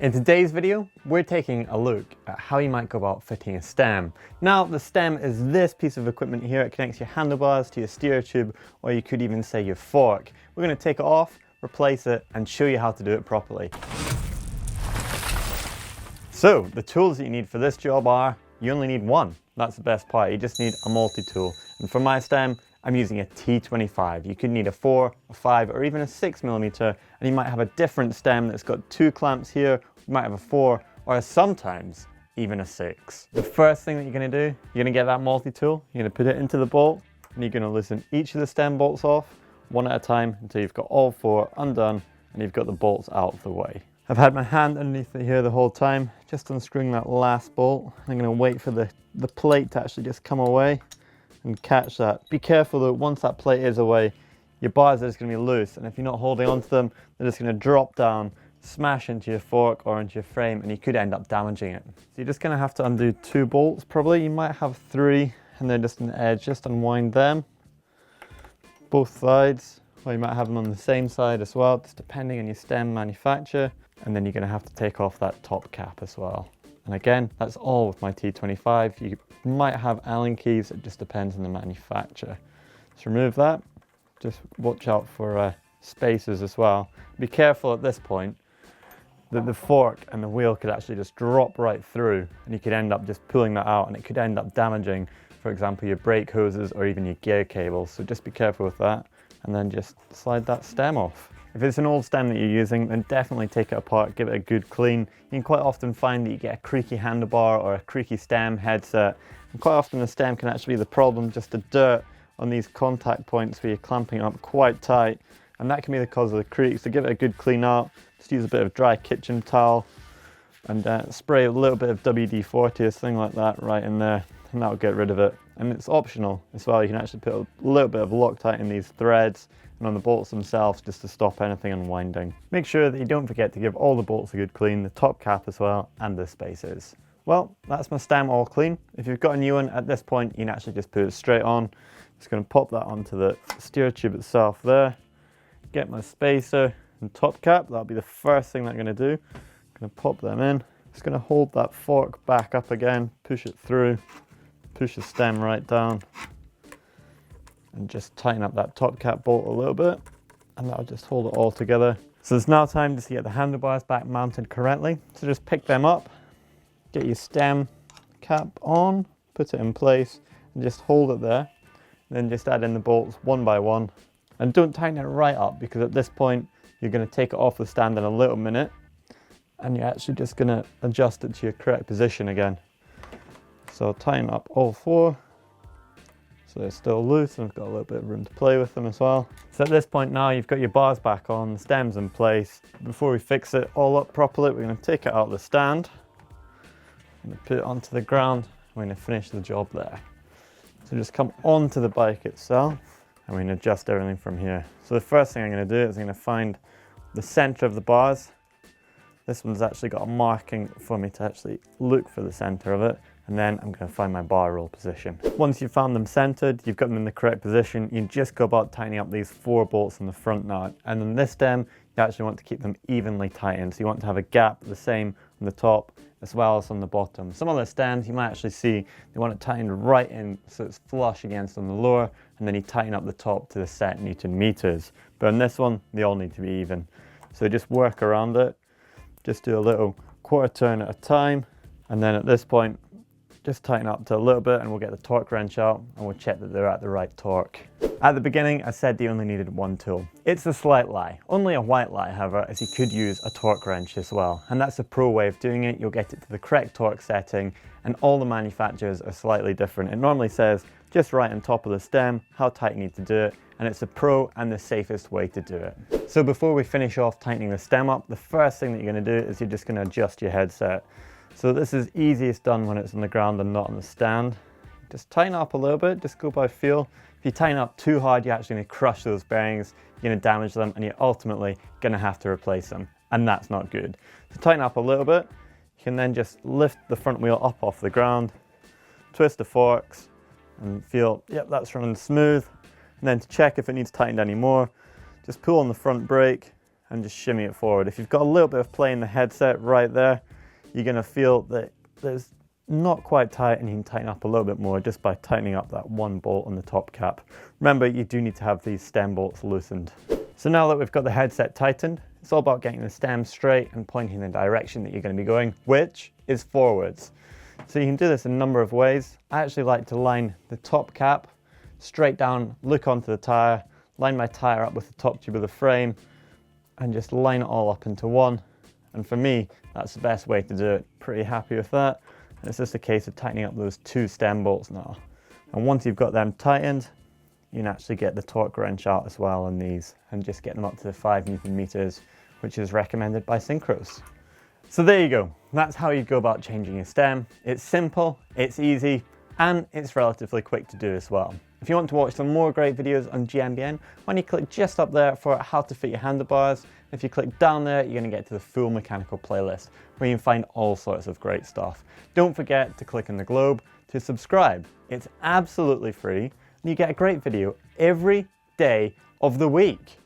In today's video, we're taking a look at how you might go about fitting a stem. Now, the stem is this piece of equipment here. It connects your handlebars to your steer tube, or you could even say your fork. We're going to take it off, replace it, and show you how to do it properly. So, the tools that you need for this job are, you only need one. That's the best part. You just need a multi-tool. And for my stem, I'm using a T25. You could need a 4, a 5, or even a 6mm, and you might have a different stem that's got 2 clamps here. You might have a 4, or sometimes even a 6. The first thing that you're going to do, you're going to get that multi-tool, you're going to put it into the bolt, and you're going to loosen each of the stem bolts off, one at a time, until you've got all 4 undone, and you've got the bolts out of the way. I've had my hand underneath it here the whole time, just unscrewing that last bolt. I'm going to wait for the plate to actually just come away and catch that. Be careful though, once that plate is away, your bars are just going to be loose, and if you're not holding onto them, they're just going to drop down, smash into your fork or into your frame, and you could end up damaging it. So you're just going to have to undo 2 bolts probably. You might have 3, and then just an edge, just unwind them, both sides, or you might have them on the same side as well, just depending on your stem manufacturer. And then you're going to have to take off that top cap as well. And again, that's all with my T25. You might have Allen keys, it just depends on the manufacturer. So remove that. Just watch out for spacers as well. Be careful at this point that the fork and the wheel could actually just drop right through, and you could end up just pulling that out, and it could end up damaging, for example, your brake hoses or even your gear cables. So just be careful with that, and then just slide that stem off. If it's an old stem that you're using, then definitely take it apart, give it a good clean. You can quite often find that you get a creaky handlebar or a creaky stem headset. And quite often the stem can actually be the problem, just the dirt on these contact points where you're clamping up quite tight. And that can be the cause of the creak. So give it a good clean out. Just use a bit of dry kitchen towel and spray a little bit of WD-40 or something like that right in there, and that'll get rid of it. And it's optional as well. You can actually put a little bit of Loctite in these threads and on the bolts themselves just to stop anything unwinding. Make sure that you don't forget to give all the bolts a good clean, the top cap as well, and the spacers. Well, that's my stem all clean. If you've got a new one at this point, you can actually just put it straight on. Just going to pop that onto the steer tube itself there. Get my spacer and top cap. That'll be the first thing that I'm going to do. I'm going to pop them in. Just going to hold that fork back up again, push it through, push the stem right down, and just tighten up that top cap bolt a little bit, and that'll just hold it all together. So it's now time to get the handlebars back mounted correctly. So just pick them up, get your stem cap on, put it in place, and just hold it there. Then just add in the bolts one by one, and don't tighten it right up, because at this point you're going to take it off the stand in a little minute, and you're actually just going to adjust it to your correct position again. So tighten up all 4. So they're still loose, and I've got a little bit of room to play with them as well. So at this point now you've got your bars back on, the stem's in place. Before we fix it all up properly, we're going to take it out of the stand. I'm going to put it onto the ground. We're going to finish the job there. So just come onto the bike itself, and we're going to adjust everything from here. So the first thing I'm going to do is I'm going to find the center of the bars. This one's actually got a marking for me to actually look for the center of it. And then I'm going to find my bar roll position. Once you've found them centered, you've got them in the correct position, you just go about tightening up these 4 bolts in the front now. And then this stem, you actually want to keep them evenly tightened. So you want to have a gap the same on the top as well as on the bottom. Some other stems you might actually see, they want it tightened right in so it's flush against on the lower, and then you tighten up the top to the set Newton meters. But on this one, they all need to be even. So just work around it. Just do a little quarter turn at a time. And then at this point, just tighten up to a little bit, and we'll get the torque wrench out, and we'll check that they're at the right torque. At the beginning, I said they only needed 1 tool. It's a slight lie. Only a white lie, however, is you could use a torque wrench as well. And that's a pro way of doing it. You'll get it to the correct torque setting, and all the manufacturers are slightly different. It normally says just right on top of the stem how tight you need to do it, and it's a pro and the safest way to do it. So before we finish off tightening the stem up, the first thing that you're going to do is you're just going to adjust your headset. So this is easiest done when it's on the ground and not on the stand. Just tighten up a little bit, just go by feel. If you tighten up too hard, you're actually going to crush those bearings, you're going to damage them, and you're ultimately going to have to replace them. And that's not good. So tighten up a little bit. You can then just lift the front wheel up off the ground, twist the forks, and feel, yep, that's running smooth. And then to check if it needs tightened any more, just pull on the front brake and just shimmy it forward. If you've got a little bit of play in the headset right there, you're going to feel that there's not quite tight, and you can tighten up a little bit more just by tightening up that one bolt on the top cap. Remember, you do need to have these stem bolts loosened. So now that we've got the headset tightened, it's all about getting the stem straight and pointing in the direction that you're going to be going, which is forwards. So you can do this in a number of ways. I actually like to line the top cap straight down, look onto the tire, line my tire up with the top tube of the frame, and just line it all up into one. And for me, that's the best way to do it. Pretty happy with that. And it's just a case of tightening up those two stem bolts now. And once you've got them tightened, you can actually get the torque wrench out as well on these and just get them up to the 5 Newton meters, which is recommended by synchros. So there you go. That's how you go about changing your stem. It's simple, it's easy, and it's relatively quick to do as well. If you want to watch some more great videos on GMBN, why don't you click just up there for how to fit your handlebars. If you click down there, you're going to get to the full mechanical playlist where you can find all sorts of great stuff. Don't forget to click on the globe to subscribe. It's absolutely free, and you get a great video every day of the week.